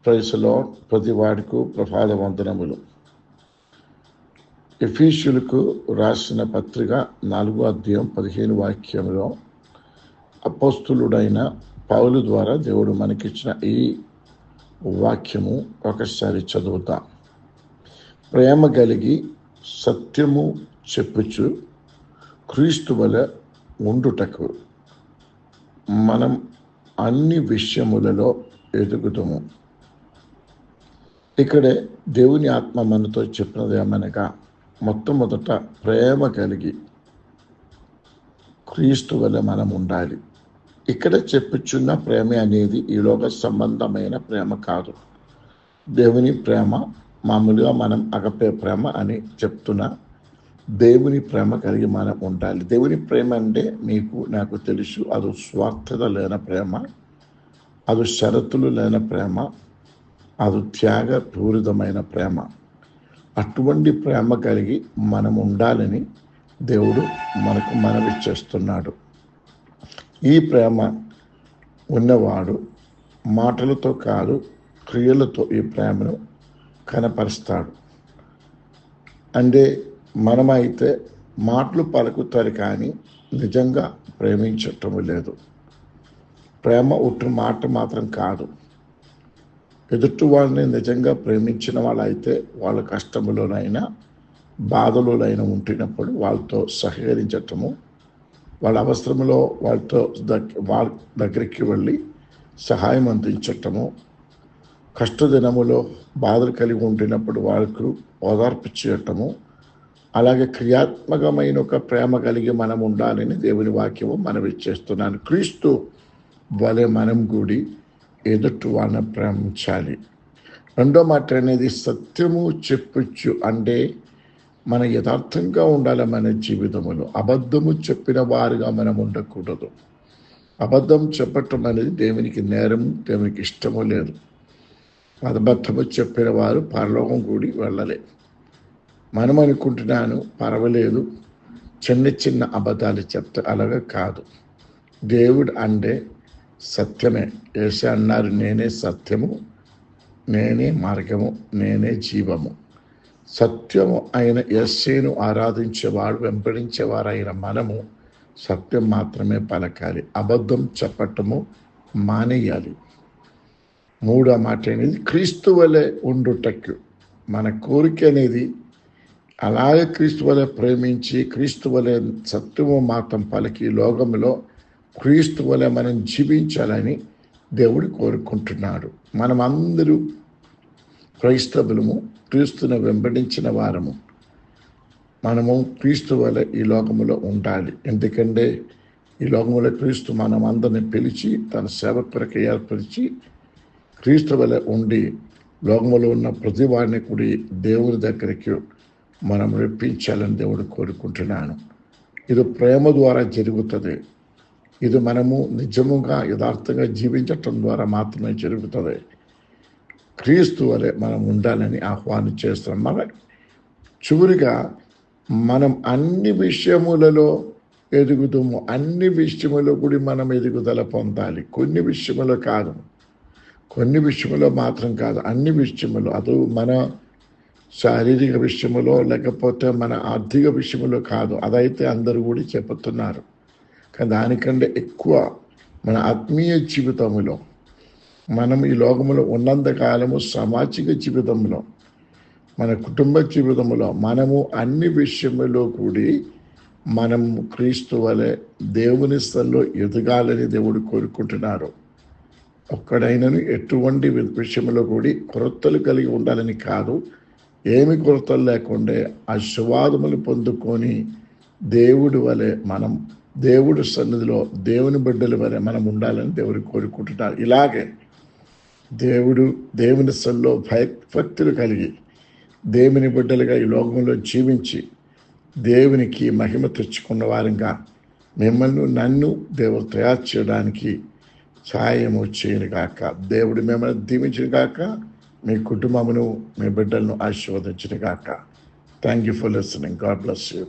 Praise the lord. ప్రతి వాడికి ప్రభాత వందనములు. ఎఫీషియులకు రాసిన పత్రిక 4:15 అపోస్తులుడైన పౌలు ద్వారా దేవుడు మనకిచ్చిన ఈ వాక్యము ఒకసారి చదువుతాం. ప్రేమ కలిగి సత్యము చెప్పుచు క్రీస్తు వలె ఉండుటకు మనం అన్ని విషయములలో ఎదుగుతాము. ఇక్కడే దేవుని ఆత్మ మనతో చెప్పినది ఏమనగా, మొట్టమొదట ప్రేమ కలిగి క్రీస్తు వలె మనం ఉండాలి. ఇక్కడ చెప్పుచున్న ప్రేమ అనేది ఈ లోక సంబంధమైన ప్రేమ కాదు. దేవుని ప్రేమ మామూలుగా మనం అగపే ప్రేమ అని చెప్తున్నా, దేవుని ప్రేమ కలిగి మనం ఉండాలి. దేవుని ప్రేమ అంటే మీకు నాకు తెలుసు, అది స్వార్థత లేని ప్రేమ, అది షరతులు లేని ప్రేమ, అది త్యాగపూరితమైన ప్రేమ. అటువంటి ప్రేమ కలిగి మనం ఉండాలని దేవుడు మనకు మనవి చేస్తున్నాడు. ఈ ప్రేమ ఉన్నవాడు మాటలతో కాదు, క్రియలతో ఈ ప్రేమను కనపరుస్తాడు. అంటే మనమైతే మాటలు పలుకుతారు కానీ నిజంగా ప్రేమించటం లేదు. ప్రేమ ఒట్టు మాట మాత్రం కాదు. ఎదుటి వాళ్ళని నిజంగా ప్రేమించిన వాళ్ళైతే వాళ్ళ కష్టములోనైనా బాధలోనైనా ఉంటున్నప్పుడు వాళ్ళతో సహకరించటము, వాళ్ళ అవసరంలో వాళ్ళ దగ్గరికి వెళ్ళి సహాయం అందించటము, కష్టదినములో బాధలు కలిగి ఉంటున్నప్పుడు వాళ్ళకు ఓదార్పు చేయటము, అలాగే క్రియాత్మకమైన ఒక ప్రేమ కలిగి మనం ఉండాలని దేవుని వాక్యము మనవి చేస్తున్నాను. క్రీస్తు వలె మనం కూడి ఎదుటి వాళ్ళని ప్రేమించాలి. రెండో మాట అనేది సత్యము చెప్పచ్చు. అంటే మన యథార్థంగా ఉండాలి. మన జీవితంలో అబద్ధము చెప్పిన వారుగా మనం ఉండకూడదు. అబద్ధం చెప్పటం అనేది దేవునికి నేరము, దేవునికి ఇష్టము లేదు. అబద్ధము చెప్పిన వారు పరలోకం కూడి వెళ్ళలే. మనం అనుకుంటున్నాను పర్వాలేదు, చిన్న చిన్న అబద్ధాలు చెప్తే, అలాగే కాదు. దేవుడు అంటే సత్యమే. యేసు అన్నారు, నేనే సత్యము, నేనే మార్గము, నేనే జీవము. సత్యము అయిన యేసును ఆరాధించేవాడు, వెంబడించేవారైన మనము సత్యం మాత్రమే పలకాలి. అబద్ధం చెప్పటము మానేయాలి. మూడో మాట అనేది క్రీస్తు వలె ఉండుటకు మన కోరిక అనేది అలాగే క్రీస్తు వలె ప్రేమించి, క్రీస్తు వలె సత్యము మాత్రం పలికి లోకంలో క్రీస్తు వలె మనం జీవించాలని దేవుడు కోరుకుంటున్నాడు. మనం అందరూ క్రైస్తవులము, క్రీస్తును వెంబడించిన వారము. మనము క్రీస్తు వలె ఈ లోకములో ఉండాలి. ఎందుకంటే ఈ లోకములో క్రీస్తు మనం అందరిని పిలిచి తన సేవ కొరకు ఏర్పరిచి క్రీస్తు వలె ఉండి లోకములో ఉన్న ప్రతి వారిని కూడా దేవుని దగ్గరికి మనం రప్పించాలని దేవుడు కోరుకుంటున్నాను. ఇది ప్రేమ ద్వారా జరుగుతుంది. ఇది మనము నిజముగా యథార్థంగా జీవించటం ద్వారా మాత్రమే జరుగుతుంది. క్రీస్తు వలె మనం ఉండాలని ఆహ్వానం చేస్తున్నాం. మన చివరిగా మనం అన్ని విషయములలో ఎదుగుతాము. అన్ని విషయములో కూడా మనం ఎదుగుదల పొందాలి. కొన్ని విషయములో కాదు, కొన్ని విషయములో మాత్రం కాదు, అన్ని విషయములో. అది మన శారీరక విషయములో లేకపోతే మన ఆర్థిక విషయములో కాదు. అదైతే అందరూ కూడా చెబుతున్నారు. కానీ దానికంటే ఎక్కువ మన ఆత్మీయ జీవితంలో, మనం ఈ లోకములో ఉన్నంత కాలము సామాజిక జీవితంలో, మన కుటుంబ జీవితంలో మనము అన్ని విషయములో కూడి మనం క్రీస్తు వలె దేవుని స్థలంలో ఎదగాలని దేవుడు కోరుకుంటున్నారు. ఒక్కడైనను ఎటువంటి విషయంలో కూడి కొరతలు కలిగి ఉండాలని కాదు, ఏమి కొరతలు లేకుండా ఆశీర్వాదములు పొందుకొని దేవుడి వలె మనం దేవుడి సన్నిధిలో దేవుని బిడ్డల వలె మనం ఉండాలని దేవుడు కోరుకుంటున్నారు. ఇలాగే దేవుని సన్నిధిలో భక్తులు కలిగి దేవుని బిడ్డలుగా ఈ లోకంలో జీవించి దేవునికి మహిమ తెచ్చుకున్న వారంగా మిమ్మల్ని నన్ను దేవుడు తయారు చేయడానికి సహాయము చేయను గాక. దేవుడు మిమ్మల్ని దీవించిన గాక, మీ కుటుంబమును మీ బిడ్డలను ఆశీర్వదించిన గాక. Thank you for listening. God bless you.